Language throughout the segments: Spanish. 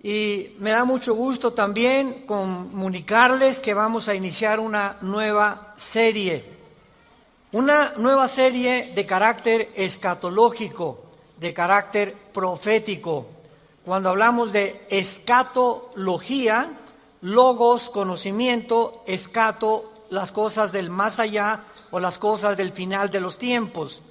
Y me da mucho gusto también comunicarles que vamos a iniciar una nueva serie de carácter escatológico, de carácter profético. Cuando hablamos de escatología, logos, conocimiento, escato, las cosas del más allá o las cosas del final de los tiempos.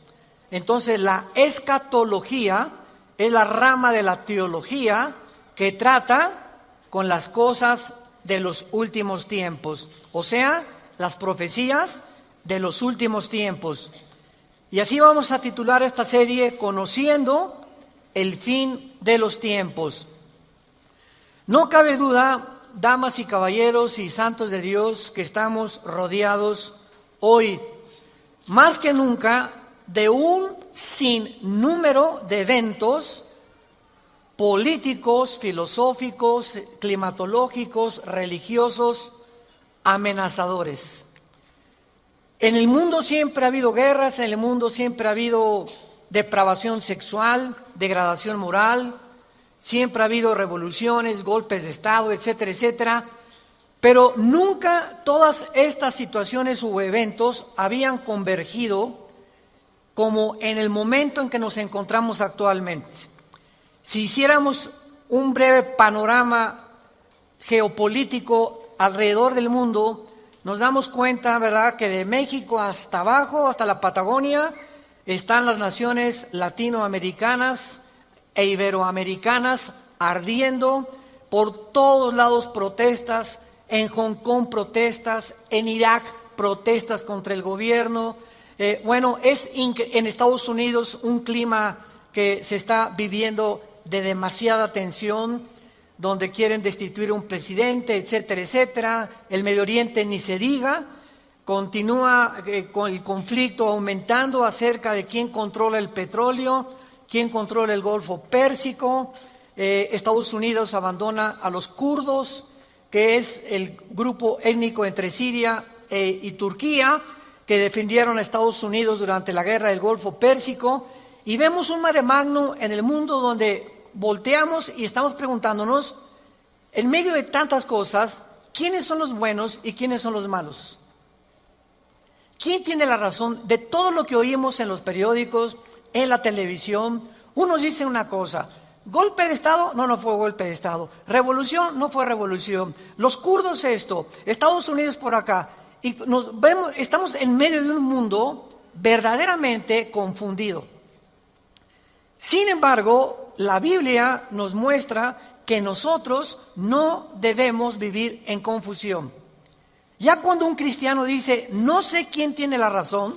Entonces la escatología es la rama de la teología que trata con las cosas de los últimos tiempos, o sea, las profecías de los últimos tiempos. Y así vamos a titular esta serie, Conociendo el fin de los tiempos. No cabe duda, damas y caballeros y santos de Dios, que estamos rodeados hoy, más que nunca, de un sinnúmero de eventos políticos, filosóficos, climatológicos, religiosos, amenazadores. En el mundo siempre ha habido guerras, en el mundo siempre ha habido depravación sexual, degradación moral, siempre ha habido revoluciones, golpes de Estado, etcétera, etcétera, pero nunca todas estas situaciones u eventos habían convergido como en el momento en que nos encontramos actualmente. Si hiciéramos un breve panorama geopolítico alrededor del mundo, nos damos cuenta, ¿verdad?, que de México hasta abajo, hasta la Patagonia, están las naciones latinoamericanas e iberoamericanas ardiendo, por todos lados protestas, en Hong Kong protestas, en Irak protestas contra el gobierno. En Estados Unidos un clima que se está viviendo de demasiada tensión, donde quieren destituir a un presidente, etcétera, etcétera. El Medio Oriente ni se diga, continúa con el conflicto aumentando acerca de quién controla el petróleo, quién controla el Golfo Pérsico. Estados Unidos abandona a los kurdos, que es el grupo étnico entre Siria y Turquía, que defendieron a Estados Unidos durante la guerra del Golfo Pérsico, y vemos un mare magnum en el mundo donde volteamos y estamos preguntándonos, en medio de tantas cosas, ¿quiénes son los buenos y quiénes son los malos? ¿Quién tiene la razón de todo lo que oímos en los periódicos, en la televisión? Unos dicen una cosa, golpe de Estado, no fue golpe de Estado, revolución, no fue revolución, los kurdos esto, Estados Unidos por acá, y estamos en medio de un mundo verdaderamente confundido. Sin embargo, la Biblia nos muestra que nosotros no debemos vivir en confusión. Ya cuando un cristiano dice, no sé quién tiene la razón,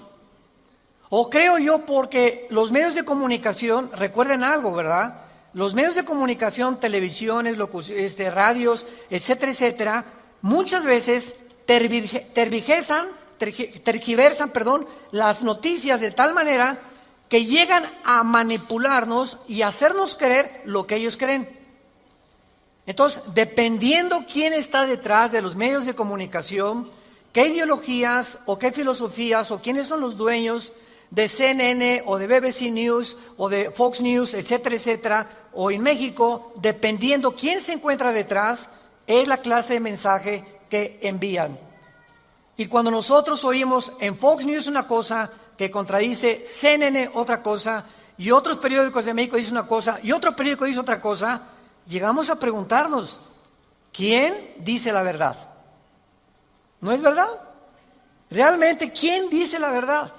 o creo yo porque los medios de comunicación, recuerden algo, ¿verdad? Los medios de comunicación, televisiones, radios, etcétera, etcétera, muchas veces tergiversan las noticias de tal manera que llegan a manipularnos y hacernos creer lo que ellos creen. Entonces, dependiendo quién está detrás de los medios de comunicación, qué ideologías o qué filosofías o quiénes son los dueños de CNN o de BBC News o de Fox News, etcétera, etcétera, o en México, dependiendo quién se encuentra detrás, es la clase de mensaje que envían. Y cuando nosotros oímos en Fox News una cosa que contradice CNN otra cosa, y otros periódicos de México dicen una cosa, y otro periódico dice otra cosa, llegamos a preguntarnos, ¿quién dice la verdad? ¿No es verdad? Realmente, ¿quién dice la verdad?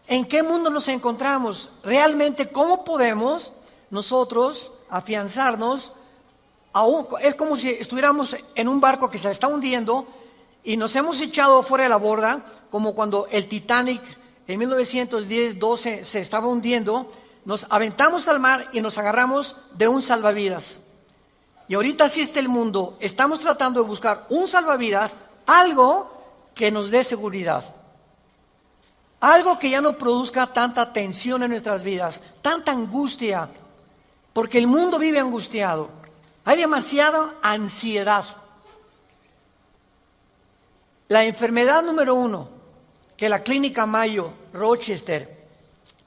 ¿En qué mundo nos encontramos? Realmente, ¿cómo podemos nosotros afianzarnos? Es como si estuviéramos en un barco que se está hundiendo y nos hemos echado fuera de la borda, como cuando el Titanic en 1910-12 se estaba hundiendo, nos aventamos al mar y nos agarramos de un salvavidas. Y ahorita así está el mundo, estamos tratando de buscar un salvavidas, algo que nos dé seguridad, algo que ya no produzca tanta tensión en nuestras vidas, tanta angustia, porque el mundo vive angustiado, hay demasiada ansiedad. La enfermedad número 1 que la Clínica Mayo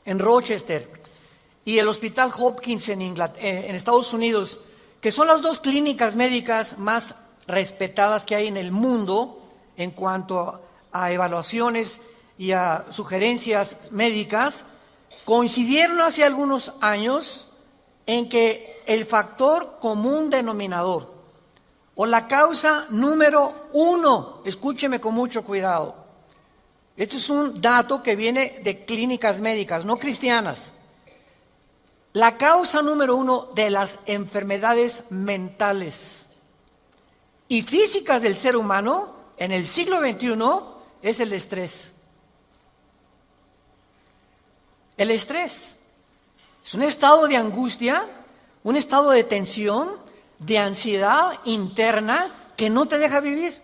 en Rochester y el Hospital Hopkins en Estados Unidos que son las dos clínicas médicas más respetadas que hay en el mundo en cuanto a evaluaciones y a sugerencias médicas, coincidieron hace algunos años en que el factor común denominador o la causa número 1, escúcheme con mucho cuidado, este es un dato que viene de clínicas médicas, no cristianas, la causa número 1 de las enfermedades mentales y físicas del ser humano en el siglo XXI es el estrés. El estrés es un estado de angustia, un estado de tensión, de ansiedad interna que no te deja vivir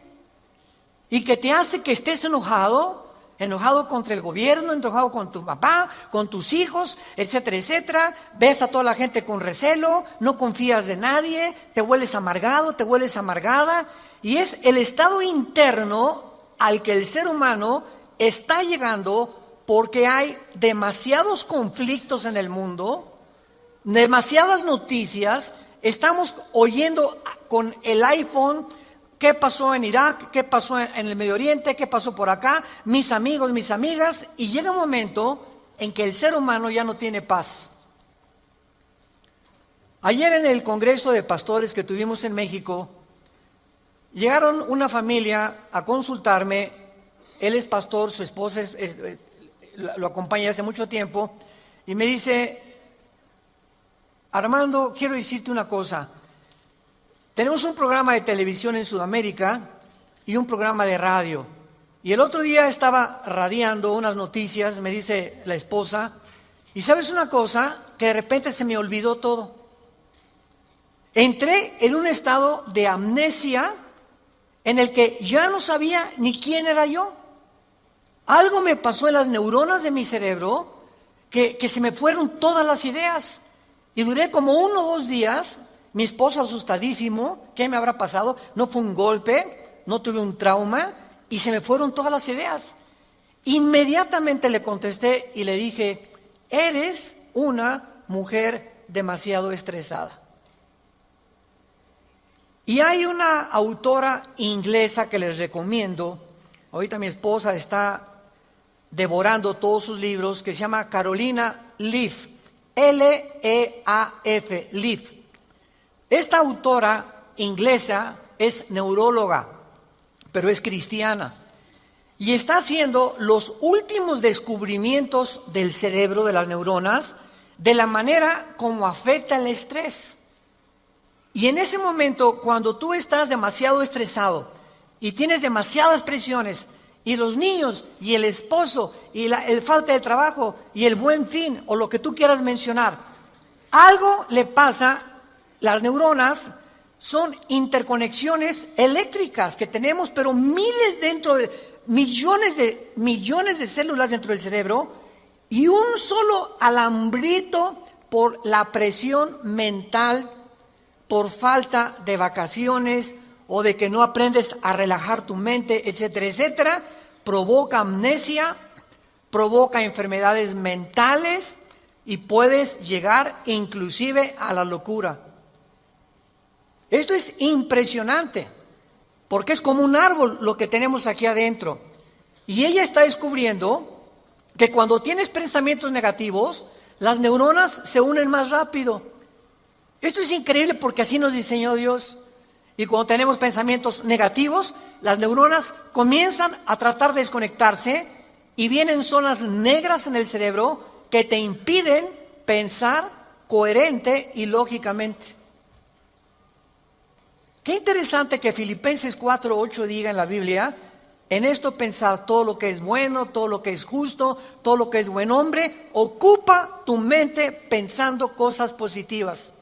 y que te hace que estés enojado contra el gobierno, enojado con tu papá, con tus hijos, etcétera, etcétera. Ves a toda la gente con recelo, no confías de nadie, te vuelves amargado, te vuelves amargada. Y es el estado interno al que el ser humano está llegando porque hay demasiados conflictos en el mundo, demasiadas noticias. Estamos oyendo con el iPhone qué pasó en Irak, qué pasó en el Medio Oriente, qué pasó por acá, mis amigos, mis amigas, y llega un momento en que el ser humano ya no tiene paz. Ayer en el Congreso de Pastores que tuvimos en México, llegaron una familia a consultarme. Él es pastor, su esposa lo acompaña hace mucho tiempo, y me dice: Armando, quiero decirte una cosa. Tenemos un programa de televisión en Sudamérica y un programa de radio. Y el otro día estaba radiando unas noticias, me dice la esposa, y ¿sabes una cosa? Que de repente se me olvidó todo. Entré en un estado de amnesia en el que ya no sabía ni quién era yo. Algo me pasó en las neuronas de mi cerebro que se me fueron todas las ideas. Y duré como 1 o 2 días, mi esposo asustadísimo, ¿qué me habrá pasado? No fue un golpe, no tuve un trauma, y se me fueron todas las ideas. Inmediatamente le contesté y le dije: eres una mujer demasiado estresada. Y hay una autora inglesa que les recomiendo, ahorita mi esposa está devorando todos sus libros, que se llama Carolina Leaf, L-E-A-F, Leaf. Esta autora inglesa es neuróloga, pero es cristiana, y está haciendo los últimos descubrimientos del cerebro, de las neuronas, de la manera como afecta el estrés. Y en ese momento, cuando tú estás demasiado estresado y tienes demasiadas presiones, y los niños, y el esposo, y el falta de trabajo, y el buen fin, o lo que tú quieras mencionar, algo le pasa. Las neuronas son interconexiones eléctricas que tenemos, pero millones de células dentro del cerebro, y un solo alambrito por la presión mental, por falta de vacaciones o de que no aprendes a relajar tu mente, etcétera, etcétera, provoca amnesia, provoca enfermedades mentales y puedes llegar inclusive a la locura. Esto es impresionante, porque es como un árbol lo que tenemos aquí adentro. Y ella está descubriendo que cuando tienes pensamientos negativos, las neuronas se unen más rápido. Esto es increíble porque así nos diseñó Dios. Y cuando tenemos pensamientos negativos, las neuronas comienzan a tratar de desconectarse y vienen zonas negras en el cerebro que te impiden pensar coherente y lógicamente. Qué interesante que Filipenses 4:8 diga en la Biblia: en esto pensar todo lo que es bueno, todo lo que es justo, todo lo que es buen hombre, ocupa tu mente pensando cosas positivas.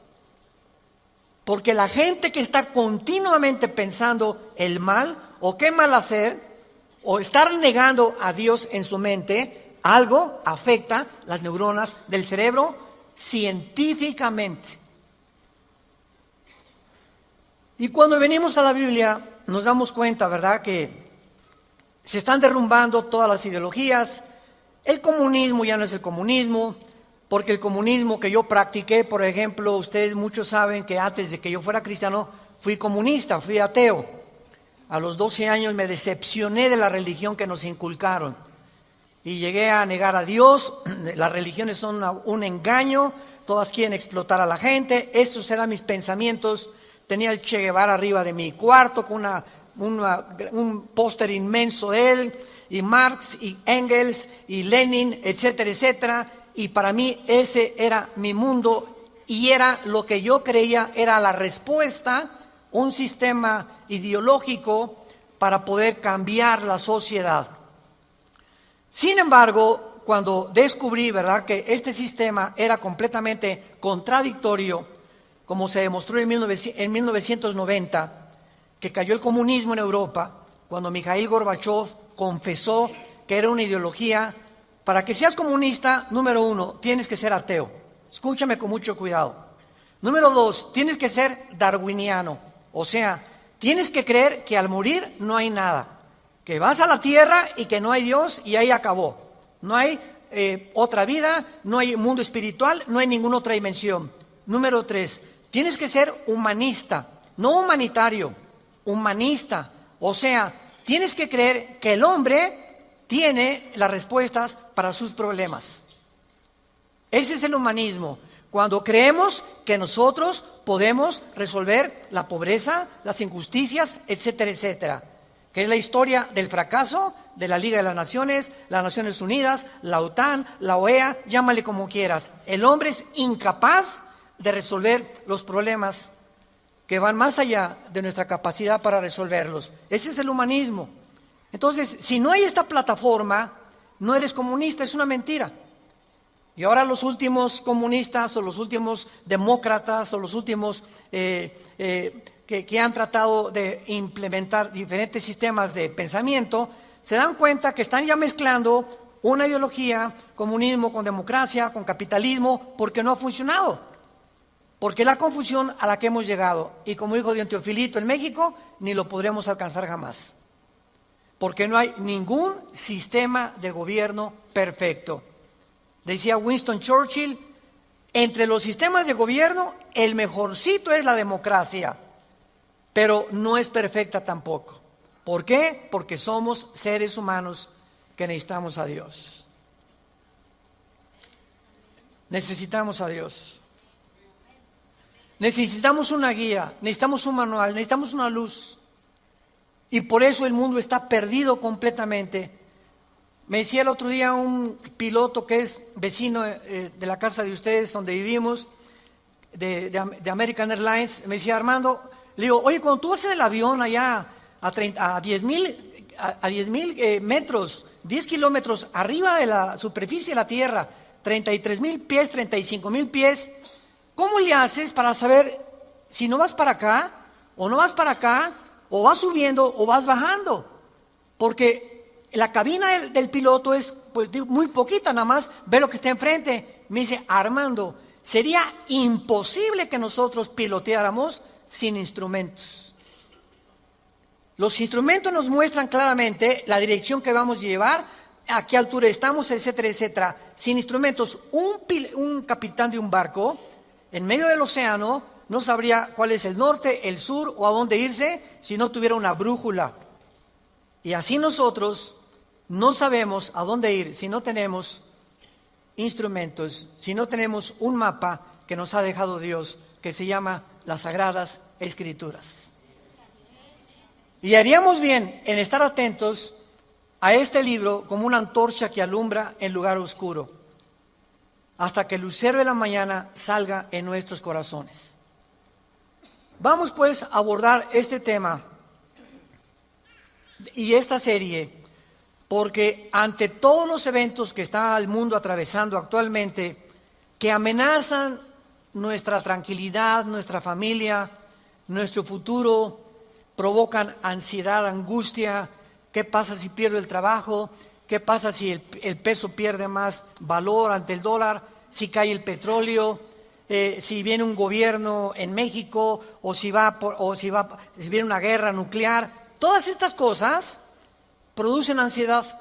Porque la gente que está continuamente pensando el mal, o qué mal hacer, o estar negando a Dios en su mente, algo afecta las neuronas del cerebro científicamente. Y cuando venimos a la Biblia nos damos cuenta, ¿verdad?, que se están derrumbando todas las ideologías. El comunismo ya no es el comunismo, porque el comunismo que yo practiqué, por ejemplo, ustedes muchos saben que antes de que yo fuera cristiano, fui comunista, fui ateo. A los 12 años me decepcioné de la religión que nos inculcaron y llegué a negar a Dios. Las religiones son un engaño, todas quieren explotar a la gente. Esos eran mis pensamientos. Tenía el Che Guevara arriba de mi cuarto con un póster inmenso de él, y Marx y Engels y Lenin, etcétera, etcétera. Y para mí ese era mi mundo y era lo que yo creía era la respuesta, un sistema ideológico para poder cambiar la sociedad. Sin embargo, cuando descubrí, ¿verdad?, que este sistema era completamente contradictorio, como se demostró en 1990, que cayó el comunismo en Europa, cuando Mikhail Gorbachev confesó que era una ideología. Para que seas comunista, número 1, tienes que ser ateo. Escúchame con mucho cuidado. Número 2, tienes que ser darwiniano. O sea, tienes que creer que al morir no hay nada. Que vas a la tierra y que no hay Dios y ahí acabó. No hay otra vida, no hay mundo espiritual, no hay ninguna otra dimensión. Número 3, tienes que ser humanista, no humanitario, humanista. O sea, tienes que creer que el hombre tiene las respuestas para sus problemas. Ese es el humanismo. Cuando creemos que nosotros podemos resolver la pobreza, las injusticias, etcétera, etcétera. Que es la historia del fracaso de la Liga de las Naciones Unidas, la OTAN, la OEA, llámale como quieras. El hombre es incapaz de resolver los problemas que van más allá de nuestra capacidad para resolverlos. Ese es el humanismo. Entonces, si no hay esta plataforma, no eres comunista, es una mentira. Y ahora los últimos comunistas o los últimos demócratas o los últimos que han tratado de implementar diferentes sistemas de pensamiento, se dan cuenta que están ya mezclando una ideología, comunismo con democracia, con capitalismo, porque no ha funcionado. Porque es la confusión a la que hemos llegado. Y como dijo Don Teofilito en México, ni lo podremos alcanzar jamás. Porque no hay ningún sistema de gobierno perfecto. Decía Winston Churchill, entre los sistemas de gobierno, el mejorcito es la democracia, pero no es perfecta tampoco. ¿Por qué? Porque somos seres humanos que necesitamos a Dios. Necesitamos a Dios. Necesitamos una guía, necesitamos un manual, necesitamos una luz. Y por eso el mundo está perdido completamente. Me decía el otro día un piloto que es vecino de la casa de ustedes donde vivimos, de American Airlines, me decía: Armando, le digo, oye, cuando tú vas en el avión allá a 10,000 metros, 10 kilómetros arriba de la superficie de la Tierra, 33,000 pies, 35,000 pies, ¿cómo le haces para saber si no vas para acá o no vas para acá? O vas subiendo o vas bajando, porque la cabina del piloto es pues muy poquita, nada más ve lo que está enfrente. Me dice: Armando, sería imposible que nosotros piloteáramos sin instrumentos. Los instrumentos nos muestran claramente la dirección que vamos a llevar, a qué altura estamos, etcétera, etcétera. Sin instrumentos, un capitán de un barco en medio del océano no sabría cuál es el norte, el sur o a dónde irse si no tuviera una brújula. Y así nosotros no sabemos a dónde ir si no tenemos instrumentos, si no tenemos un mapa que nos ha dejado Dios, que se llama las Sagradas Escrituras. Y haríamos bien en estar atentos a este libro como una antorcha que alumbra en lugar oscuro, hasta que el lucero de la mañana salga en nuestros corazones. Vamos pues a abordar este tema y esta serie, porque ante todos los eventos que está el mundo atravesando actualmente, que amenazan nuestra tranquilidad, nuestra familia, nuestro futuro, provocan ansiedad, angustia. ¿Qué pasa si pierdo el trabajo? ¿Qué pasa si el peso pierde más valor ante el dólar? Si cae el petróleo, si viene un gobierno en México, o si viene una guerra nuclear. Todas estas cosas producen ansiedad,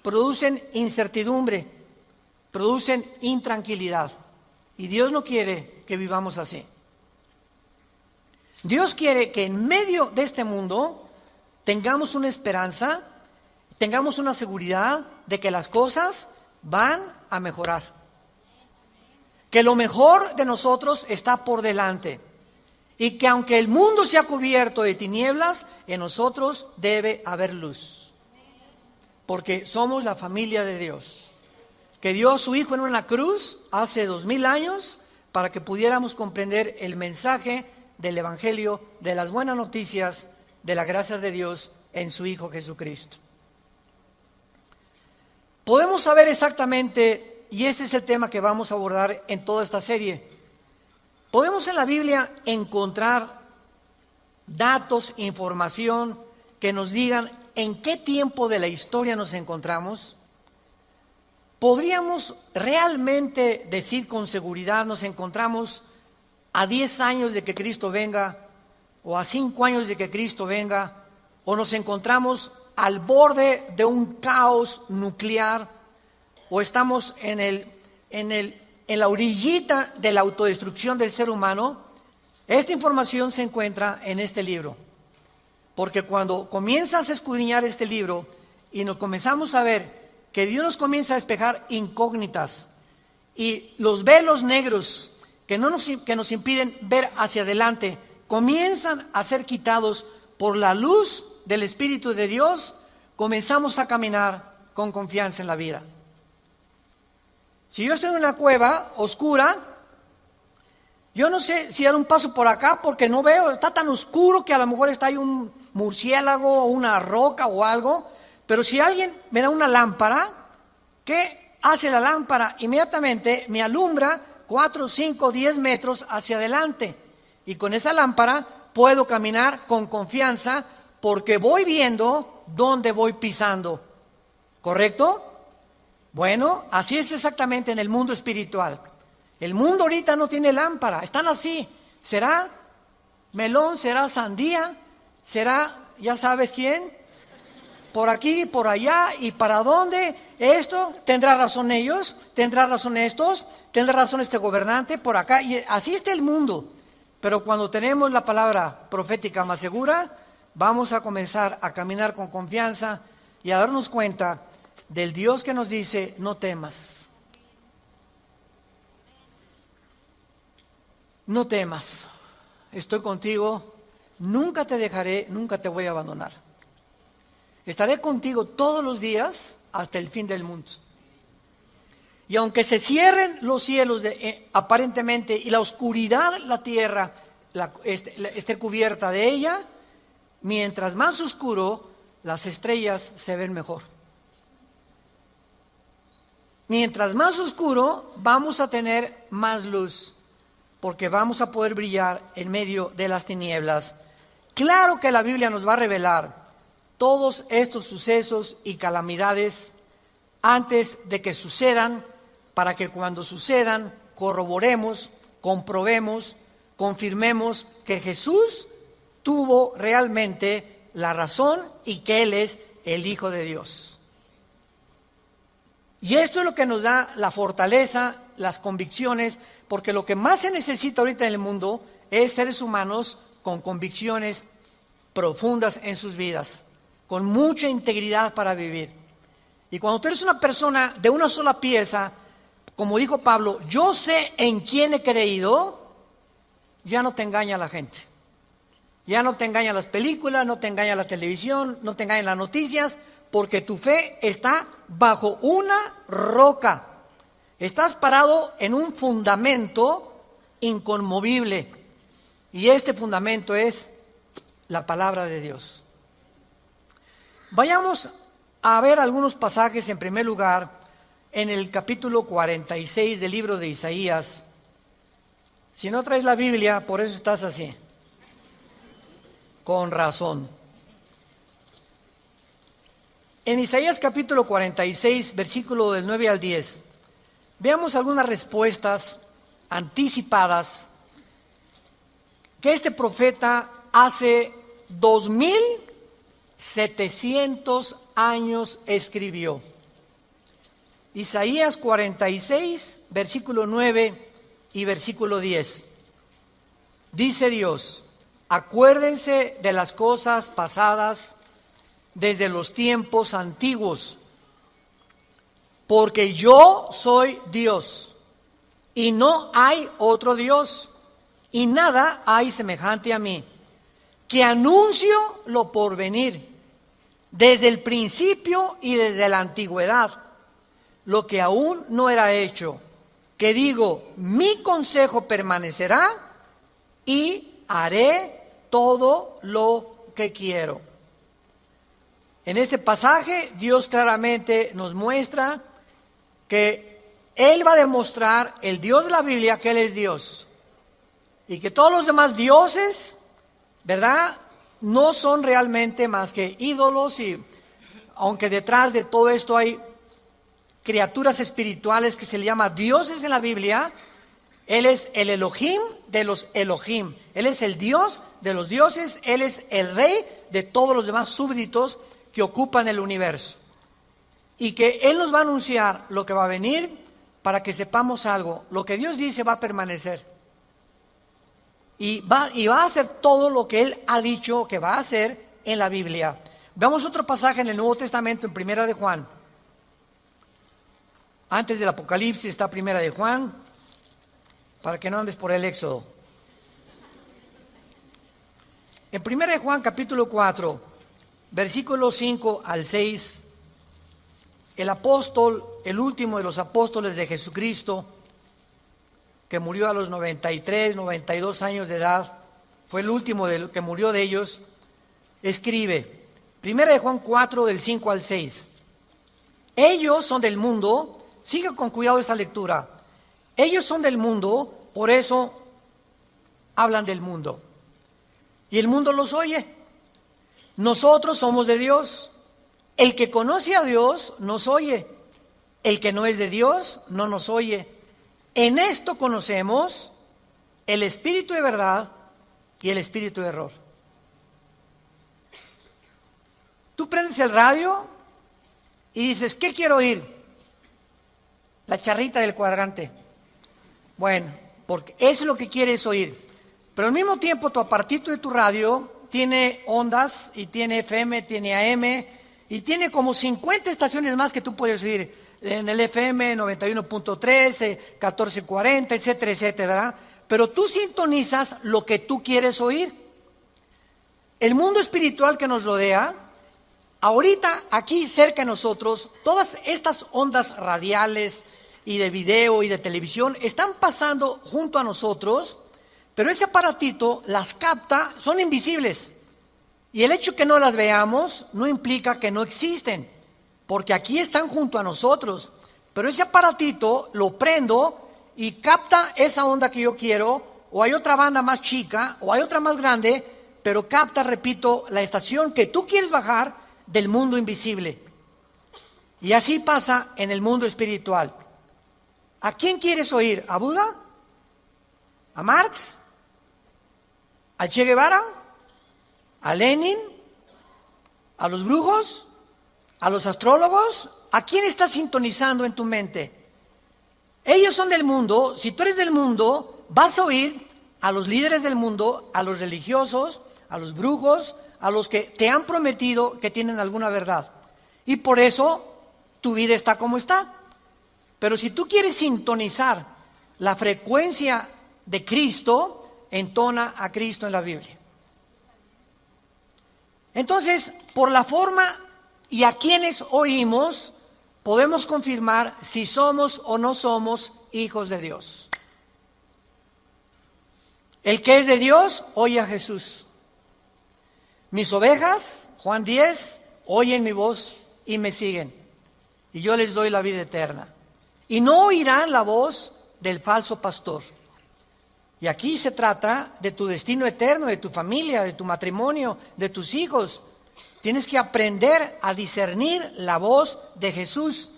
producen incertidumbre. producen intranquilidad. Y Dios no quiere que vivamos así. Dios quiere que en medio de este mundo tengamos una esperanza, tengamos una seguridad de que las cosas van a mejorar. Que lo mejor de nosotros está por delante. Y que aunque el mundo sea cubierto de tinieblas, en nosotros debe haber luz. Porque somos la familia de Dios. Que dio a su Hijo en una cruz hace 2000 años para que pudiéramos comprender el mensaje del Evangelio, de las buenas noticias, de la gracia de Dios en su Hijo Jesucristo. Podemos saber exactamente, y este es el tema que vamos a abordar en toda esta serie, podemos en la Biblia encontrar datos, información que nos digan en qué tiempo de la historia nos encontramos. ¿Podríamos realmente decir con seguridad nos encontramos a 10 años de que Cristo venga, o a 5 años de que Cristo venga, o nos encontramos al borde de un caos nuclear, o estamos en la orillita de la autodestrucción del ser humano? Esta información se encuentra en este libro, porque cuando comienzas a escudriñar este libro y nos comenzamos a ver que Dios nos comienza a despejar incógnitas y los velos negros que nos impiden ver hacia adelante comienzan a ser quitados por la luz del Espíritu de Dios, comenzamos a caminar con confianza en la vida. Si yo estoy en una cueva oscura, yo no sé si dar un paso por acá porque no veo, está tan oscuro que a lo mejor está ahí un murciélago o una roca o algo, pero si alguien me da una lámpara, ¿qué hace la lámpara? Inmediatamente me alumbra 4, 5, 10 metros hacia adelante. Y con esa lámpara puedo caminar con confianza porque voy viendo dónde voy pisando. ¿Correcto? Bueno, así es exactamente en el mundo espiritual. El mundo ahorita no tiene lámpara, están así. ¿Será melón? ¿Será sandía? ¿Será, ya sabes quién? Por aquí, por allá, ¿y para dónde? Esto, ¿tendrá razón ellos? ¿Tendrá razón estos? ¿Tendrá razón este gobernante? Por acá, y así está el mundo. Pero cuando tenemos la palabra profética más segura, vamos a comenzar a caminar con confianza y a darnos cuenta del Dios que nos dice, no temas. No temas, estoy contigo, nunca te dejaré, nunca te voy a abandonar. Estaré contigo todos los días hasta el fin del mundo. Y aunque se cierren los cielos aparentemente y la oscuridad, la tierra, esté cubierta de ella, mientras más oscuro, las estrellas se ven mejor. Mientras más oscuro, vamos a tener más luz, porque vamos a poder brillar en medio de las tinieblas. Claro que la Biblia nos va a revelar todos estos sucesos y calamidades antes de que sucedan, para que cuando sucedan corroboremos, comprobemos, confirmemos que Jesús tuvo realmente la razón y que Él es el Hijo de Dios. Y esto es lo que nos da la fortaleza, las convicciones, porque lo que más se necesita ahorita en el mundo es seres humanos con convicciones profundas en sus vidas, con mucha integridad para vivir. Y cuando tú eres una persona de una sola pieza, como dijo Pablo, yo sé en quién he creído, ya no te engaña la gente. Ya no te engañan las películas, no te engaña la televisión, no te engañan las noticias, porque tu fe está bajo una roca. Estás parado en un fundamento inconmovible. Y este fundamento es la palabra de Dios. Vayamos a ver algunos pasajes en primer lugar en el capítulo 46 del libro de Isaías. Si no traes la Biblia, por eso estás así. Con razón. En Isaías capítulo 46, versículo del 9 al 10, veamos algunas respuestas anticipadas que este profeta hace 2700 años escribió. Isaías 46, versículo 9 y versículo 10. Dice Dios: acuérdense de las cosas pasadas desde los tiempos antiguos, porque yo soy Dios y no hay otro Dios, y nada hay semejante a mí, que anuncio lo porvenir, desde el principio y desde la antigüedad, lo que aún no era hecho, que digo, mi consejo permanecerá y haré todo lo que quiero. En este pasaje Dios claramente nos muestra que Él va a demostrar, el Dios de la Biblia, que Él es Dios. Y que todos los demás dioses, ¿verdad?, no son realmente más que ídolos, y aunque detrás de todo esto hay criaturas espirituales que se le llama dioses en la Biblia, Él es el Elohim de los Elohim. Él es el Dios de los dioses, Él es el rey de todos los demás súbditos que ocupan el universo. Y que Él nos va a anunciar lo que va a venir para que sepamos algo. Lo que Dios dice va a permanecer. Y va a hacer todo lo que Él ha dicho que va a hacer en la Biblia. Veamos otro pasaje en el Nuevo Testamento, en Primera de Juan. Antes del Apocalipsis está Primera de Juan, para que no andes por el Éxodo. En Primera de Juan, capítulo 4, versículos 5 al 6, el apóstol, el último de los apóstoles de Jesucristo, que murió a los 93, 92 años de edad, fue el último que murió de ellos, escribe, Primera de Juan 4, del 5 al 6, ellos son del mundo, siga con cuidado esta lectura, ellos son del mundo, por eso hablan del mundo, y el mundo los oye. Nosotros somos de Dios, el que conoce a Dios nos oye, el que no es de Dios no nos oye. En esto conocemos el espíritu de verdad y el espíritu de error. Tú prendes el radio y dices, ¿qué quiero oír? La charrita del cuadrante. Bueno, porque eso es lo que quieres oír. Pero al mismo tiempo tu apartito de tu radio tiene ondas y tiene FM, tiene AM y tiene como 50 estaciones más que tú puedes oír. En el FM 91.13, 1440, etcétera, etcétera, ¿verdad? Pero tú sintonizas lo que tú quieres oír. El mundo espiritual que nos rodea, ahorita aquí cerca de nosotros, todas estas ondas radiales y de video y de televisión están pasando junto a nosotros, pero ese aparatito las capta, son invisibles. Y el hecho que no las veamos no implica que no existen. Porque aquí están junto a nosotros, pero ese aparatito lo prendo y capta esa onda que yo quiero, o hay otra banda más chica, o hay otra más grande, pero capta, repito, la estación que tú quieres bajar del mundo invisible. Y así pasa en el mundo espiritual. ¿A quién quieres oír? ¿A Buda? ¿A Marx? ¿A Che Guevara? ¿A Lenin? ¿A los brujos? ¿A los astrólogos? ¿A quién estás sintonizando en tu mente? Ellos son del mundo. Si tú eres del mundo, vas a oír a los líderes del mundo, a los religiosos, a los brujos, a los que te han prometido que tienen alguna verdad. Y por eso tu vida está como está. Pero si tú quieres sintonizar la frecuencia de Cristo, entona a Cristo en la Biblia. Entonces, por la forma y a quienes oímos, podemos confirmar si somos o no somos hijos de Dios. El que es de Dios, oye a Jesús. Mis ovejas, Juan 10, oyen mi voz y me siguen. Y yo les doy la vida eterna. Y no oirán la voz del falso pastor. Y aquí se trata de tu destino eterno, de tu familia, de tu matrimonio, de tus hijos. Tienes que aprender a discernir la voz de Jesús.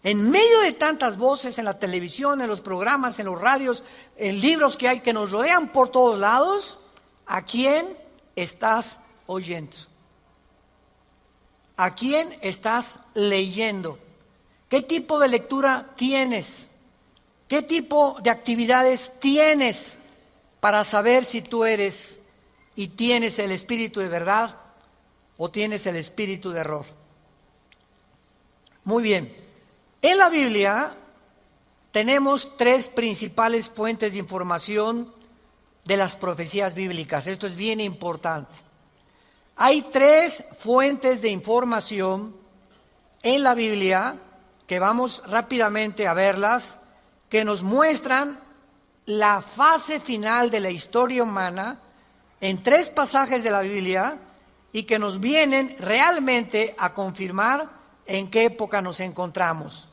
En medio de tantas voces en la televisión, en los programas, en los radios, en libros que hay que nos rodean por todos lados, ¿a quién estás oyendo? ¿A quién estás leyendo? ¿Qué tipo de lectura tienes? ¿Qué tipo de actividades tienes para saber si tú eres y tienes el espíritu de verdad o tienes el espíritu de error? Muy bien. En la Biblia tenemos tres principales fuentes de información de las profecías bíblicas. Esto es bien importante. Hay tres fuentes de información en la Biblia, que vamos rápidamente a verlas, que nos muestran la fase final de la historia humana en tres pasajes de la Biblia y que nos vienen realmente a confirmar en qué época nos encontramos.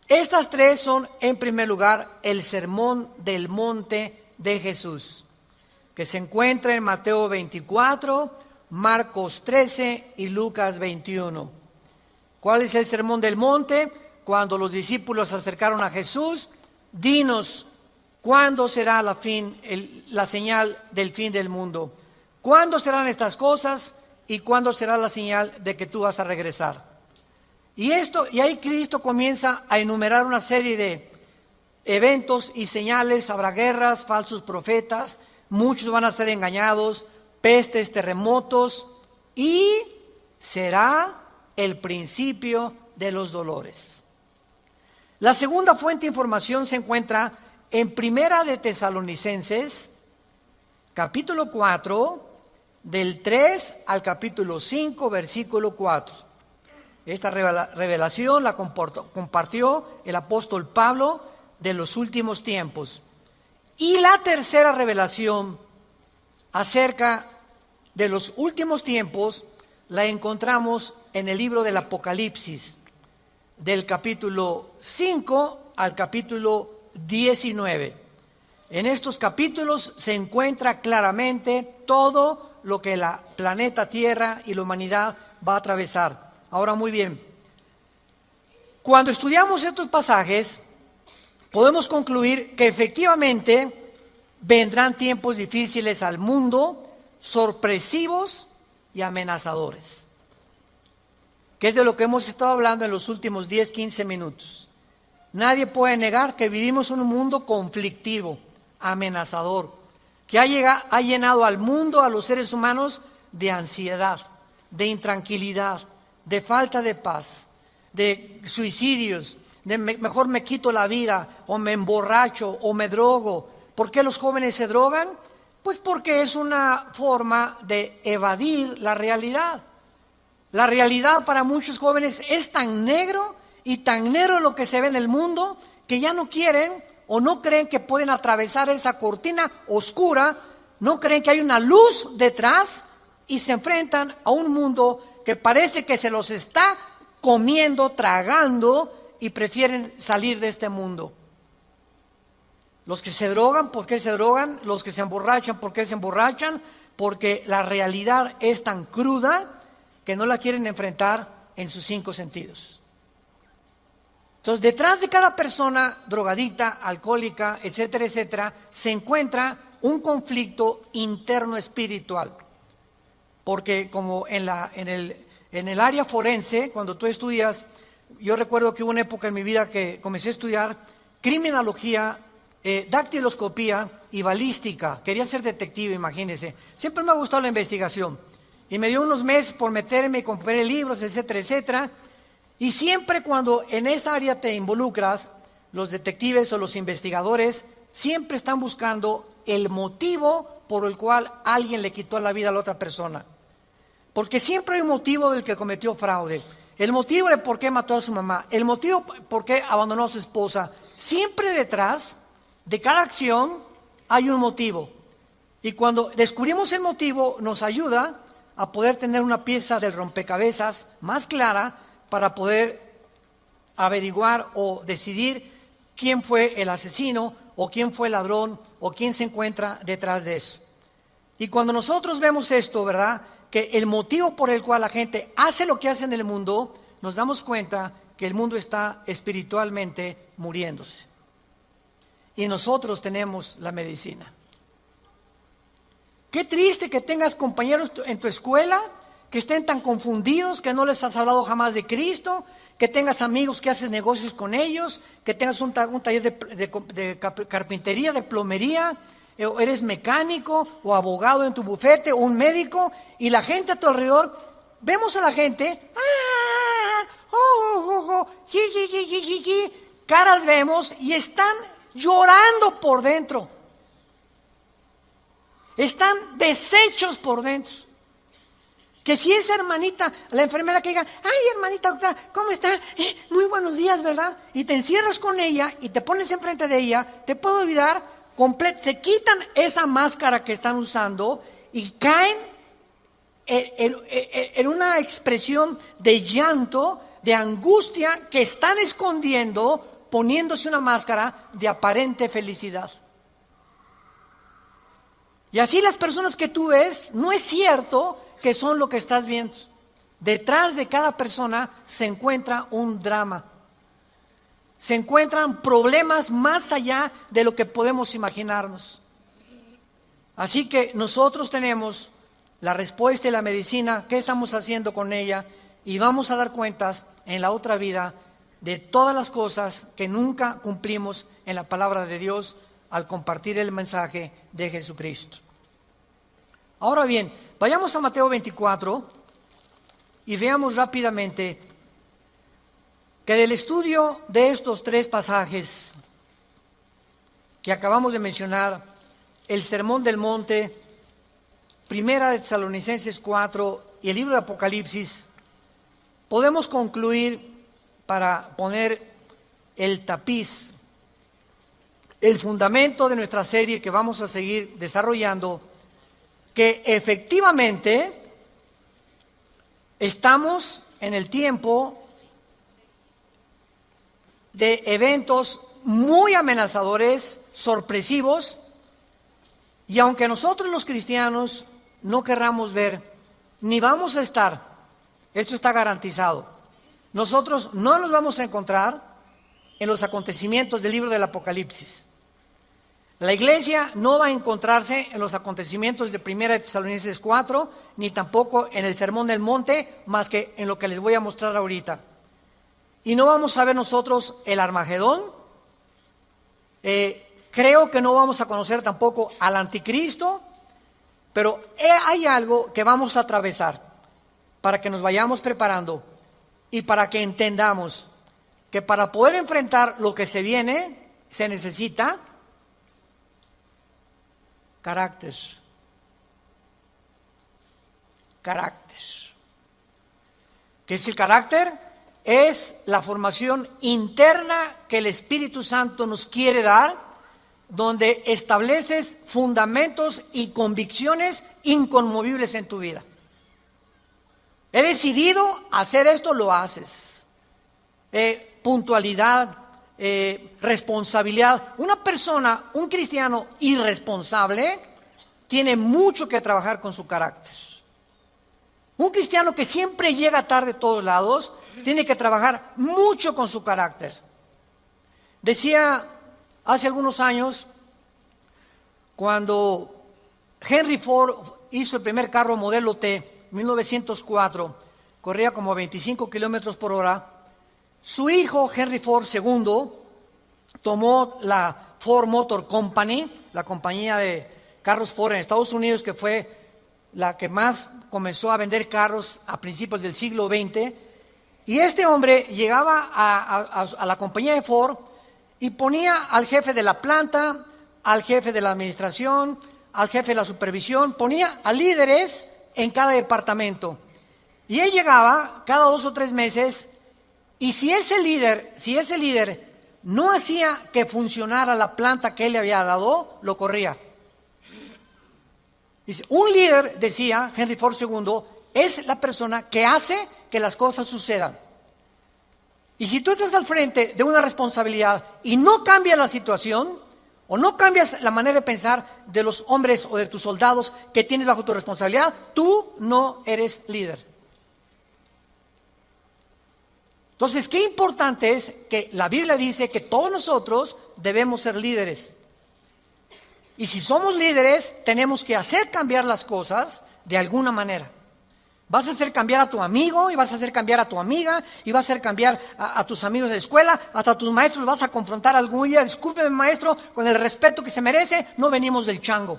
Estas tres son, en primer lugar, el Sermón del Monte de Jesús, que se encuentra en Mateo 24, Marcos 13 y Lucas 21. ¿Cuál es el Sermón del Monte? Cuando los discípulos se acercaron a Jesús, dinos, ¿cuándo será la señal del fin del mundo? ¿Cuándo serán estas cosas y cuándo será la señal de que tú vas a regresar? Y ahí Cristo comienza a enumerar una serie de eventos y señales. Habrá guerras, falsos profetas, muchos van a ser engañados, pestes, terremotos, y será el principio de los dolores. La segunda fuente de información se encuentra en Primera de Tesalonicenses, capítulo 4, del 3 al capítulo 5, versículo 4. Esta revelación la compartió el apóstol Pablo de los últimos tiempos. Y la tercera revelación acerca de los últimos tiempos la encontramos en el libro del Apocalipsis, del capítulo 5 al capítulo 19. En estos capítulos se encuentra claramente todo lo que la planeta Tierra y la humanidad va a atravesar. Ahora, muy bien, cuando estudiamos estos pasajes, podemos concluir que efectivamente vendrán tiempos difíciles al mundo, sorpresivos y amenazadores, que es de lo que hemos estado hablando en los últimos 10, 15 minutos. Nadie puede negar que vivimos en un mundo conflictivo, amenazador, que ha llenado al mundo, a los seres humanos, de ansiedad, de intranquilidad, de falta de paz, de suicidios, de mejor me quito la vida, o me emborracho, o me drogo. ¿Por qué los jóvenes se drogan? Pues porque es una forma de evadir la realidad. La realidad para muchos jóvenes es tan negro y tan negro lo que se ve en el mundo que ya no quieren o no creen que pueden atravesar esa cortina oscura, no creen que hay una luz detrás y se enfrentan a un mundo que parece que se los está comiendo, tragando, y prefieren salir de este mundo. Los que se drogan, ¿por qué se drogan? Los que se emborrachan, ¿por qué se emborrachan? Porque la realidad es tan cruda que no la quieren enfrentar en sus 5 sentidos. Entonces, detrás de cada persona drogadicta, alcohólica, etcétera, etcétera, se encuentra un conflicto interno espiritual. Porque como en el área forense, cuando tú estudias, yo recuerdo que hubo una época en mi vida que comencé a estudiar criminología, dactiloscopía y balística. Quería ser detective, imagínense. Siempre me ha gustado la investigación. Y me dio unos meses por meterme y compré libros, etcétera, etcétera. Y siempre cuando en esa área te involucras, los detectives o los investigadores siempre están buscando el motivo por el cual alguien le quitó la vida a la otra persona. Porque siempre hay un motivo del que cometió fraude. El motivo de por qué mató a su mamá. El motivo por qué abandonó a su esposa. Siempre detrás de cada acción hay un motivo. Y cuando descubrimos el motivo, nos ayuda a poder tener una pieza del rompecabezas más clara para poder averiguar o decidir quién fue el asesino o quién fue el ladrón o quién se encuentra detrás de eso. Y cuando nosotros vemos esto, ¿verdad?, que el motivo por el cual la gente hace lo que hace en el mundo, nos damos cuenta que el mundo está espiritualmente muriéndose. Y nosotros tenemos la medicina. Qué triste que tengas compañeros en tu escuela que estén tan confundidos que no les has hablado jamás de Cristo, que tengas amigos que haces negocios con ellos, que tengas un taller de carpintería, de plomería, o eres mecánico o abogado en tu bufete o un médico, y la gente a tu alrededor, vemos a la gente, caras vemos y están llorando por dentro, están deshechos por dentro. Que si esa hermanita, la enfermera que diga, ay hermanita doctora, ¿cómo está? Muy buenos días, ¿verdad? Y te encierras con ella y te pones enfrente de ella, te puede olvidar, se quitan esa máscara que están usando y caen en una expresión de llanto, de angustia que están escondiendo, poniéndose una máscara de aparente felicidad. Y así las personas que tú ves, no es cierto que son lo que estás viendo. Detrás de cada persona se encuentra un drama. Se encuentran problemas más allá de lo que podemos imaginarnos. Así que nosotros tenemos la respuesta y la medicina, qué estamos haciendo con ella, y vamos a dar cuentas en la otra vida de todas las cosas que nunca cumplimos en la palabra de Dios al compartir el mensaje de Jesucristo. Ahora bien, vayamos a Mateo 24 y veamos rápidamente que del estudio de estos tres pasajes que acabamos de mencionar, el Sermón del Monte, Primera de Tesalonicenses 4 y el libro de Apocalipsis, podemos concluir, para poner el tapiz, el fundamento de nuestra serie que vamos a seguir desarrollando, que efectivamente estamos en el tiempo de eventos muy amenazadores, sorpresivos, y aunque nosotros los cristianos no querramos ver, ni vamos a estar, esto está garantizado, nosotros no nos vamos a encontrar en los acontecimientos del libro del Apocalipsis. La iglesia no va a encontrarse en los acontecimientos de Primera de Tesalonicenses 4, ni tampoco en el Sermón del Monte, más que en lo que les voy a mostrar ahorita. Y no vamos a ver nosotros el Armagedón. Creo que no vamos a conocer tampoco al Anticristo, pero hay algo que vamos a atravesar para que nos vayamos preparando y para que entendamos que para poder enfrentar lo que se viene, se necesita carácter. Carácter. ¿Qué es el carácter? Es la formación interna que el Espíritu Santo nos quiere dar, donde estableces fundamentos y convicciones inconmovibles en tu vida. He decidido hacer esto, lo haces. Puntualidad, responsabilidad. Una persona, un cristiano irresponsable, tiene mucho que trabajar con su carácter. Un cristiano que siempre llega tarde a todos lados, tiene que trabajar mucho con su carácter. Decía hace algunos años, cuando Henry Ford hizo el primer carro modelo T, 1904, corría como 25 kilómetros por hora, su hijo Henry Ford II tomó la Ford Motor Company, la compañía de carros Ford en Estados Unidos, que fue la que más comenzó a vender carros a principios del siglo XX, y este hombre llegaba a la compañía de Ford y ponía al jefe de la planta, al jefe de la administración, al jefe de la supervisión, ponía a líderes en cada departamento. Y él llegaba cada 2 o 3 meses, y si ese líder no hacía que funcionara la planta que él le había dado, lo corría. Dice, un líder, decía Henry Ford II, es la persona que hace que las cosas sucedan. Y si tú estás al frente de una responsabilidad y no cambias la situación, o no cambias la manera de pensar de los hombres o de tus soldados que tienes bajo tu responsabilidad, tú no eres líder. Entonces, qué importante es que la Biblia dice que todos nosotros debemos ser líderes. Y si somos líderes, tenemos que hacer cambiar las cosas de alguna manera. Vas a hacer cambiar a tu amigo y vas a hacer cambiar a tu amiga y vas a hacer cambiar a tus amigos de la escuela, hasta a tus maestros los vas a confrontar algún día. Discúlpeme, maestro, con el respeto que se merece, no venimos del chango.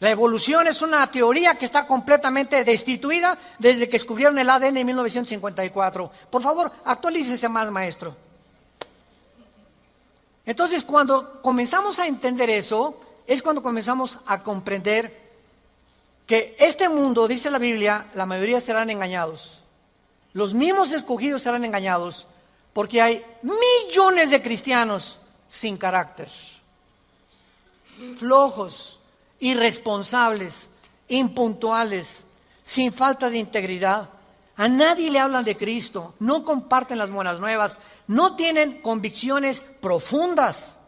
La evolución es una teoría que está completamente destituida desde que descubrieron el ADN en 1954. Por favor, actualícese más, maestro. Entonces, cuando comenzamos a entender eso, es cuando comenzamos a comprender que este mundo, dice la Biblia, la mayoría serán engañados. Los mismos escogidos serán engañados porque hay millones de cristianos sin carácter, flojos, irresponsables, impuntuales, sin falta de integridad. A nadie le hablan de Cristo, no comparten las buenas nuevas, no tienen convicciones profundas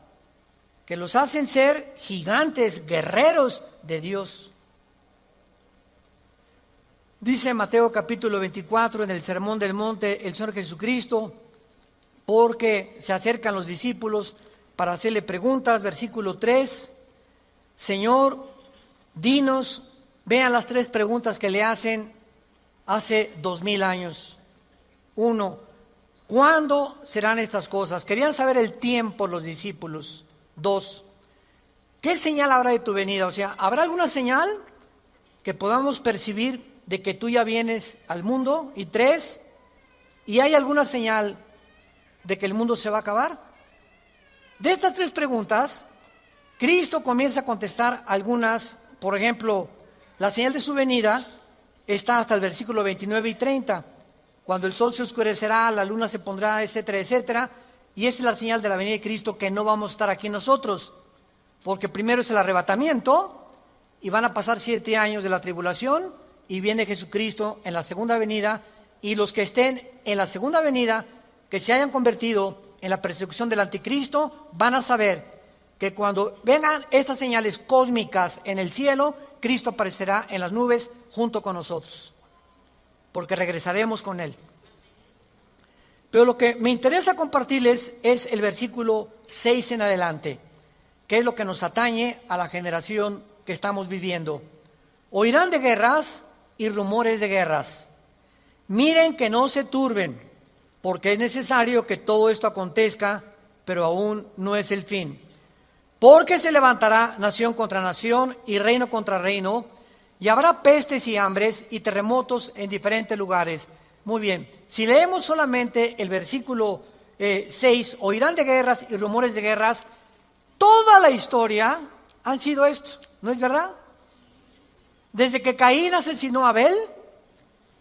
que los hacen ser gigantes, guerreros de Dios. Dice Mateo capítulo 24 en el Sermón del Monte el Señor Jesucristo, porque se acercan los discípulos para hacerle preguntas, versículo 3, Señor, dinos, vean las 3 preguntas que le hacen hace 2000 años. 1, ¿cuándo serán estas cosas? Querían saber el tiempo los discípulos. 2, ¿qué señal habrá de tu venida? O sea, ¿habrá alguna señal que podamos percibir de que tú ya vienes al mundo? Y 3, ¿y hay alguna señal de que el mundo se va a acabar? De estas 3 preguntas, Cristo comienza a contestar algunas. Por ejemplo, la señal de su venida está hasta el versículo 29 y 30, cuando el sol se oscurecerá, la luna se pondrá, etcétera, etcétera, y esa es la señal de la venida de Cristo, que no vamos a estar aquí nosotros, porque primero es el arrebatamiento, y van a pasar 7 años de la tribulación, y viene Jesucristo en la segunda venida, y los que estén en la segunda venida, que se hayan convertido en la persecución del anticristo, van a saber que cuando vengan estas señales cósmicas en el cielo, Cristo aparecerá en las nubes junto con nosotros, porque regresaremos con Él. Pero lo que me interesa compartirles es el versículo 6 en adelante, que es lo que nos atañe a la generación que estamos viviendo. Oirán de guerras y rumores de guerras. Miren que no se turben, porque es necesario que todo esto acontezca, pero aún no es el fin. Porque se levantará nación contra nación y reino contra reino, y habrá pestes y hambres y terremotos en diferentes lugares. Muy bien, si leemos solamente el versículo 6, oirán de guerras y rumores de guerras, toda la historia han sido esto, ¿no es verdad? Desde que Caín asesinó a Abel,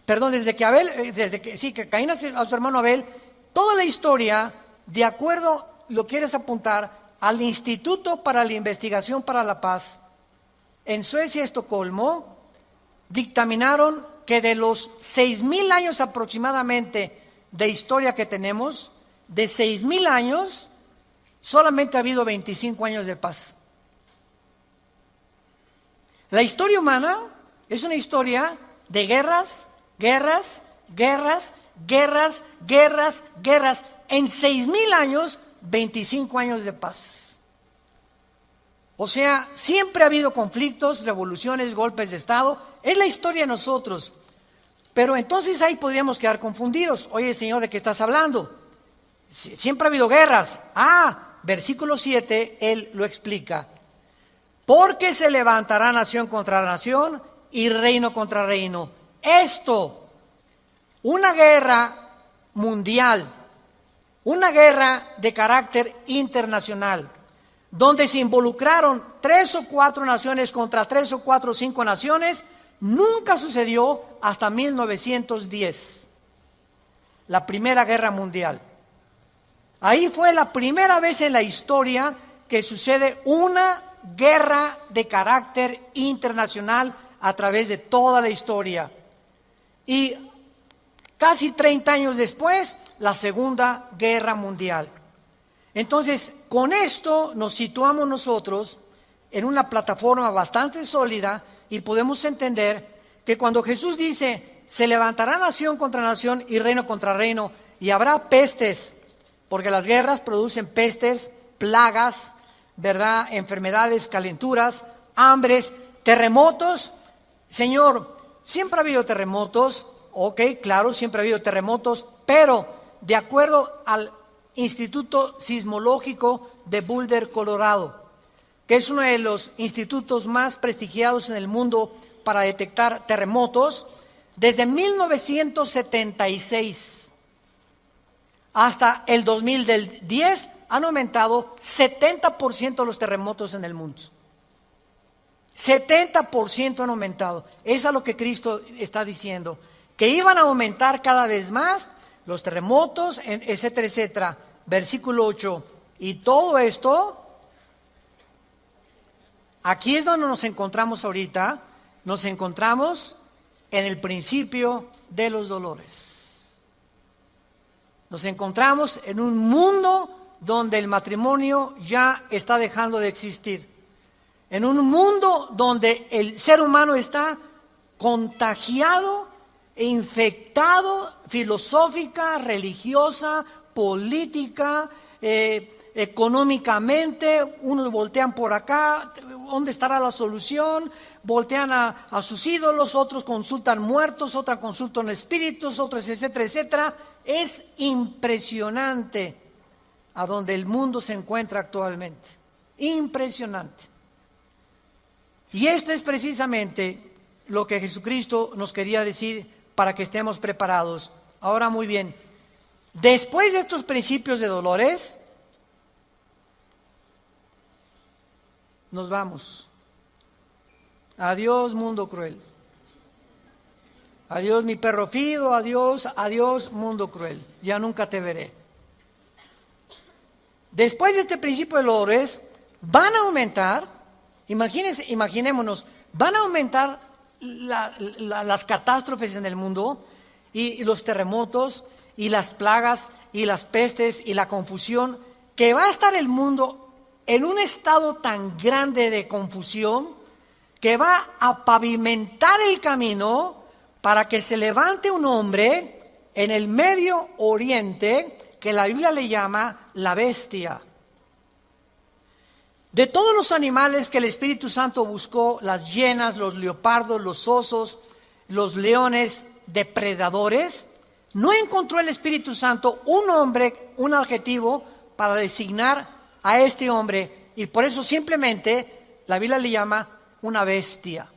que Caín asesinó a su hermano Abel, toda la historia, de acuerdo, lo quieres apuntar, al Instituto para la Investigación para la Paz, en Suecia, Estocolmo, dictaminaron que de los 6,000 años aproximadamente de historia que tenemos, de 6,000 años, solamente ha habido 25 años de paz. La historia humana es una historia de guerras, guerras, guerras, guerras, guerras, guerras. En 6,000 años, 25 años de paz. O sea, siempre ha habido conflictos, revoluciones, golpes de Estado. Es la historia de nosotros. Pero entonces ahí podríamos quedar confundidos. Oye, Señor, ¿de qué estás hablando? Siempre ha habido guerras. Versículo 7, Él lo explica. Porque se levantará nación contra nación y reino contra reino. Esto, una guerra mundial, una guerra de carácter internacional, donde se involucraron 3 o 4 naciones contra 3 o 4 o 5 naciones, nunca sucedió hasta 1910, la Primera Guerra Mundial. Ahí fue la primera vez en la historia que sucede una guerra de carácter internacional a través de toda la historia. Y casi 30 años después, la Segunda Guerra Mundial. Entonces, con esto nos situamos nosotros en una plataforma bastante sólida y podemos entender que cuando Jesús dice, se levantará nación contra nación y reino contra reino, y habrá pestes, porque las guerras producen pestes, plagas, ¿verdad? Enfermedades, calenturas, hambres, terremotos. Señor, siempre ha habido terremotos, ok, claro, siempre ha habido terremotos, pero de acuerdo al Instituto Sismológico de Boulder, Colorado, que es uno de los institutos más prestigiados en el mundo para detectar terremotos, desde 1976 hasta el 2010 han aumentado 70% los terremotos en el mundo. 70% han aumentado. Es a lo que Cristo está diciendo, que iban a aumentar cada vez más los terremotos, etcétera, etcétera. Versículo 8. Y todo esto, aquí es donde nos encontramos ahorita, nos encontramos en el principio de los dolores. Nos encontramos en un mundo donde el matrimonio ya está dejando de existir. En un mundo donde el ser humano está contagiado e infectado filosófica, religiosa, política, económicamente. Unos voltean por acá, ¿dónde estará la solución? Voltean a sus ídolos, otros consultan muertos, otros consultan espíritus, otros etcétera, etcétera. Es impresionante a donde el mundo se encuentra actualmente. Impresionante. Y esto es precisamente lo que Jesucristo nos quería decir para que estemos preparados. Ahora, muy bien, después de estos principios de dolores, nos vamos. Adiós, mundo cruel. Adiós, mi perro fido, adiós, adiós, mundo cruel. Ya nunca te veré. Después de este principio de dolores, van a aumentar, imaginémonos, van a aumentar las catástrofes en el mundo y los terremotos y las plagas y las pestes y la confusión, que va a estar el mundo en un estado tan grande de confusión que va a pavimentar el camino para que se levante un hombre en el Medio Oriente que la Biblia le llama la bestia. De todos los animales que el Espíritu Santo buscó, las hienas, los leopardos, los osos, los leones, depredadores, no encontró el Espíritu Santo un hombre, un adjetivo para designar a este hombre, y por eso simplemente la Biblia le llama una bestia,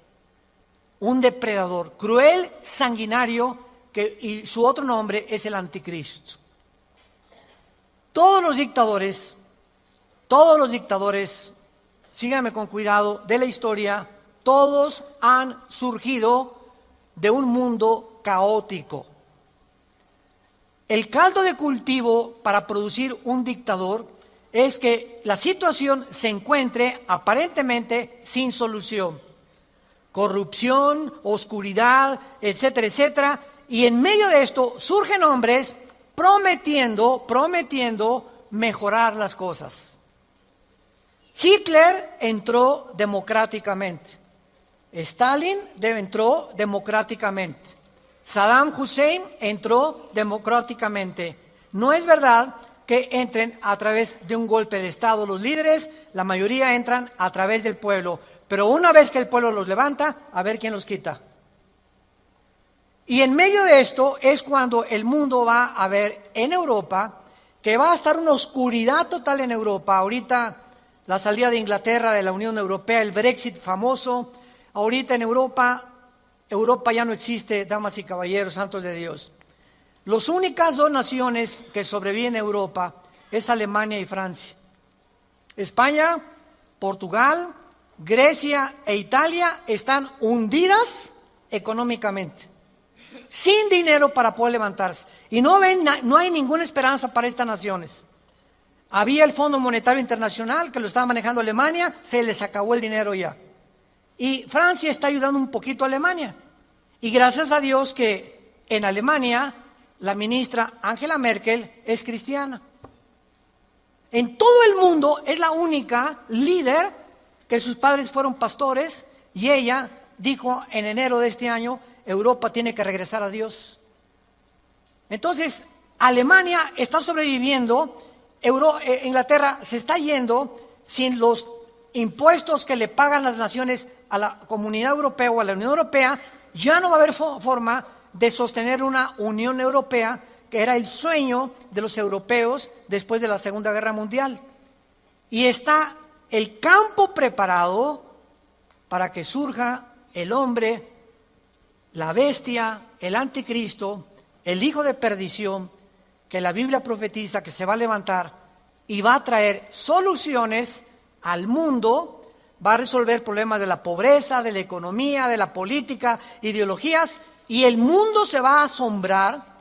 un depredador, cruel, sanguinario, y su otro nombre es el anticristo. Todos los dictadores, síganme con cuidado, de la historia, todos han surgido de un mundo caótico. El caldo de cultivo para producir un dictador es que la situación se encuentre aparentemente sin solución. Corrupción, oscuridad, etcétera, etcétera. Y en medio de esto surgen hombres prometiendo mejorar las cosas. Hitler entró democráticamente. Stalin entró democráticamente. Saddam Hussein entró democráticamente. No es verdad que entren a través de un golpe de Estado los líderes, la mayoría entran a través del pueblo. Pero una vez que el pueblo los levanta, a ver quién los quita. Y en medio de esto es cuando el mundo va a ver en Europa que va a estar una oscuridad total en Europa. Ahorita la salida de Inglaterra de la Unión Europea, el Brexit famoso. Ahorita en Europa ya no existe, damas y caballeros, santos de Dios. Las únicas dos naciones que sobreviven en Europa es Alemania y Francia. España, Portugal, Grecia e Italia están hundidas económicamente, sin dinero para poder levantarse. Y no hay ninguna esperanza para estas naciones. Había el Fondo Monetario Internacional que lo estaba manejando Alemania, se les acabó el dinero ya. Y Francia está ayudando un poquito a Alemania. Y gracias a Dios que en Alemania la ministra Angela Merkel es cristiana. En todo el mundo es la única líder que sus padres fueron pastores y ella dijo en enero de este año, Europa tiene que regresar a Dios. Entonces, Alemania está sobreviviendo, Inglaterra se está yendo sin los impuestos que le pagan las naciones a la Comunidad Europea o a la Unión Europea, ya no va a haber forma de sostener una Unión Europea, que era el sueño de los europeos después de la Segunda Guerra Mundial. Y está el campo preparado para que surja el hombre, la bestia, el anticristo, el hijo de perdición, que la Biblia profetiza que se va a levantar y va a traer soluciones al mundo, va a resolver problemas de la pobreza, de la economía, de la política, ideologías, y el mundo se va a asombrar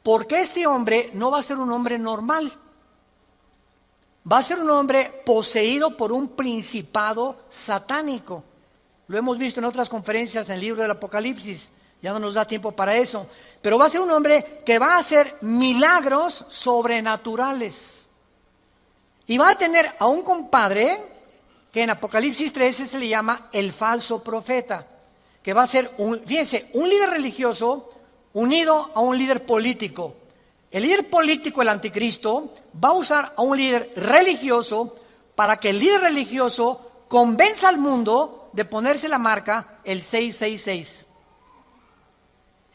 porque este hombre no va a ser un hombre normal. Va a ser un hombre poseído por un principado satánico. Lo hemos visto en otras conferencias en el libro del Apocalipsis. Ya no nos da tiempo para eso. Pero va a ser un hombre que va a hacer milagros sobrenaturales. Y va a tener a un compadre que en Apocalipsis 13 se le llama el falso profeta. Que va a ser, fíjense, un líder religioso unido a un líder político. El líder político, el anticristo, va a usar a un líder religioso para que el líder religioso convenza al mundo de ponerse la marca el 666.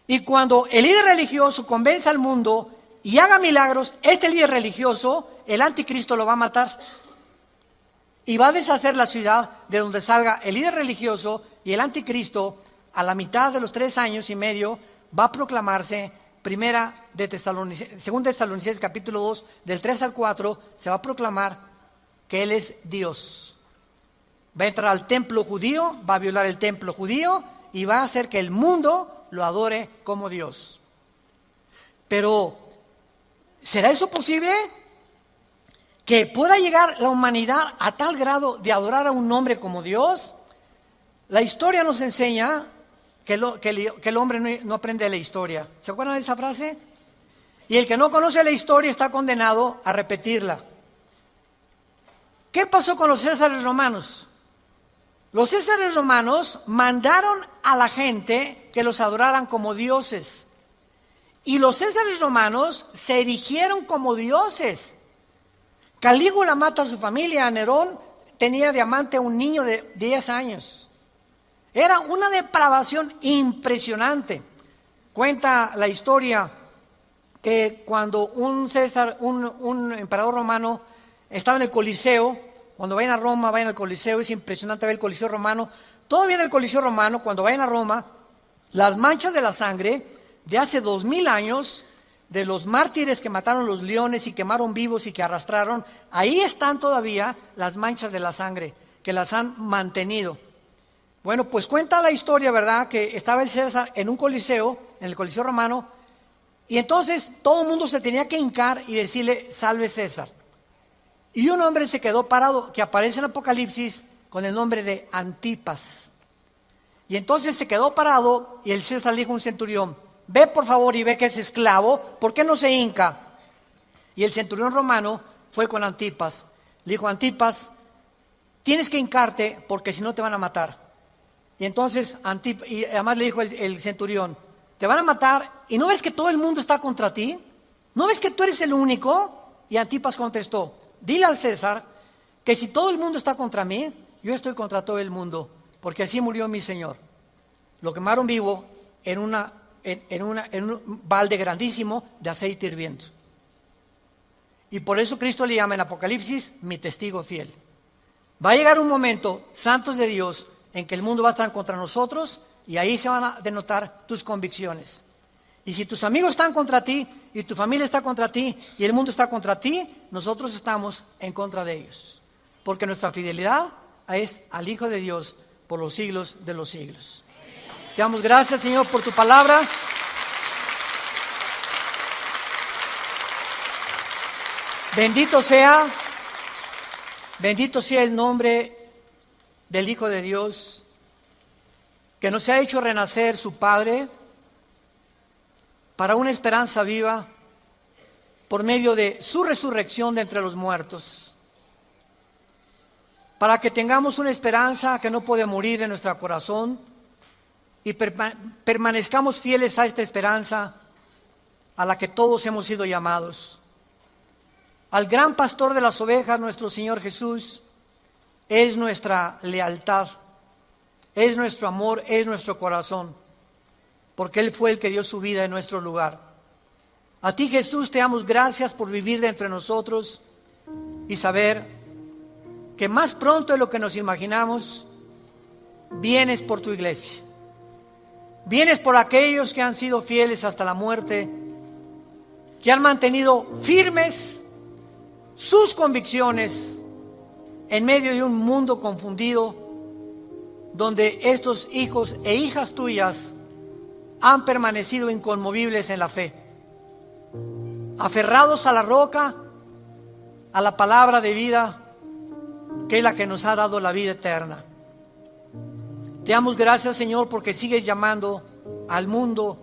Y cuando el líder religioso convenza al mundo y haga milagros, este líder religioso, el anticristo lo va a matar. Y va a deshacer la ciudad de donde salga el líder religioso, y el anticristo, a la mitad de los 3 años y medio, va a proclamarse. Según Tesalonicenses capítulo 2, del 3 al 4, se va a proclamar que Él es Dios. Va a entrar al templo judío, va a violar el templo judío y va a hacer que el mundo lo adore como Dios. Pero, ¿será eso posible? ¿Que pueda llegar la humanidad a tal grado de adorar a un hombre como Dios? La historia nos enseña que el hombre no aprende la historia. ¿Se acuerdan de esa frase? Y el que no conoce la historia está condenado a repetirla. ¿Qué pasó con los césares romanos? Los césares romanos mandaron a la gente que los adoraran como dioses. Y los césares romanos se erigieron como dioses. Calígula mata a su familia. Nerón tenía de amante a un niño de 10 años. Era una depravación impresionante. Cuenta la historia que cuando un emperador romano estaba en el Coliseo, cuando vayan a Roma, vayan al Coliseo, es impresionante ver el Coliseo romano. Todavía en el Coliseo romano, cuando vayan a Roma, las manchas de la sangre de hace 2000 años, de los mártires que mataron los leones y quemaron vivos y que arrastraron, ahí están todavía las manchas de la sangre que las han mantenido. Bueno, pues cuenta la historia, ¿verdad?, que estaba el César en un coliseo, en el Coliseo romano, y entonces todo el mundo se tenía que hincar y decirle, salve César. Y un hombre se quedó parado, que aparece en Apocalipsis con el nombre de Antipas. Y entonces se quedó parado y el César le dijo a un centurión, ve por favor y ve que es esclavo, ¿por qué no se hinca? Y el centurión romano fue con Antipas. Le dijo, Antipas, tienes que hincarte porque si no te van a matar. Y entonces, y además le dijo el centurión, te van a matar y ¿no ves que todo el mundo está contra ti? ¿No ves que tú eres el único? Y Antipas contestó, dile al César que si todo el mundo está contra mí, yo estoy contra todo el mundo, porque así murió mi Señor. Lo quemaron vivo en un balde grandísimo de aceite hirviendo. Y por eso Cristo le llama en Apocalipsis mi testigo fiel. Va a llegar un momento, santos de Dios, en que el mundo va a estar contra nosotros y ahí se van a denotar tus convicciones. Y si tus amigos están contra ti y tu familia está contra ti y el mundo está contra ti, nosotros estamos en contra de ellos. Porque nuestra fidelidad es al Hijo de Dios por los siglos de los siglos. Te damos gracias, Señor, por tu palabra. Bendito sea el nombre del Hijo de Dios, que nos ha hecho renacer su Padre para una esperanza viva por medio de su resurrección de entre los muertos, para que tengamos una esperanza que no puede morir en nuestro corazón y permanezcamos fieles a esta esperanza a la que todos hemos sido llamados. Al gran pastor de las ovejas, nuestro Señor Jesús, es nuestra lealtad, es nuestro amor, es nuestro corazón. porque Él fue el que dio su vida en nuestro lugar. A ti, Jesús, te damos gracias por vivir dentro de nosotros y saber que más pronto de lo que nos imaginamos, vienes por tu iglesia. Vienes por aquellos que han sido fieles hasta la muerte, que han mantenido firmes sus convicciones en medio de un mundo confundido, donde estos hijos e hijas tuyas han permanecido inconmovibles en la fe, aferrados a la roca, a la palabra de vida, que es la que nos ha dado la vida eterna. Te damos gracias, Señor, porque sigues llamando al mundo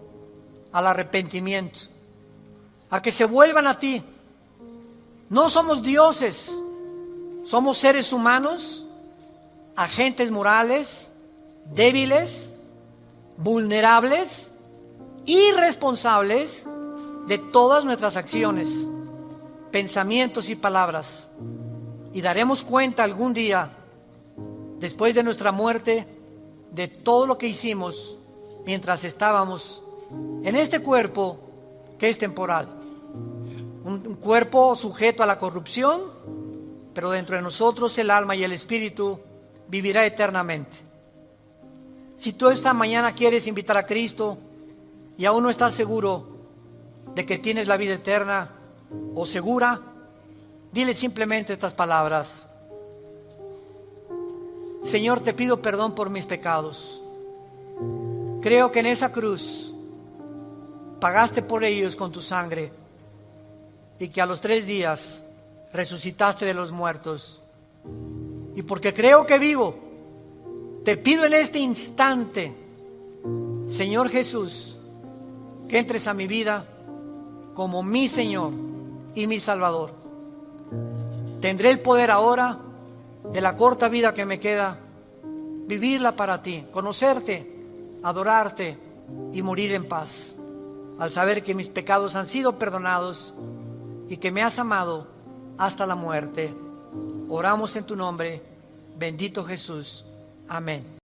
al arrepentimiento, a que se vuelvan a ti. No somos dioses, somos seres humanos, agentes morales, débiles, vulnerables, irresponsables de todas nuestras acciones, pensamientos y palabras. Y daremos cuenta algún día, después de nuestra muerte, de todo lo que hicimos mientras estábamos en este cuerpo que es temporal. Un cuerpo sujeto a la corrupción, pero dentro de nosotros el alma y el espíritu vivirá eternamente. Si tú esta mañana quieres invitar a Cristo y aún no estás seguro de que tienes la vida eterna o segura, dile simplemente estas palabras: Señor, te pido perdón por mis pecados. Creo que en esa cruz pagaste por ellos con tu sangre y que a los 3 días resucitaste de los muertos. Y porque creo que vivo, te pido en este instante, Señor Jesús, que entres a mi vida como mi Señor y mi Salvador. Tendré el poder ahora, de la corta vida que me queda, vivirla para ti, conocerte, adorarte y morir en paz, al saber que mis pecados han sido perdonados y que me has amado hasta la muerte. Oramos en tu nombre, bendito Jesús. Amén.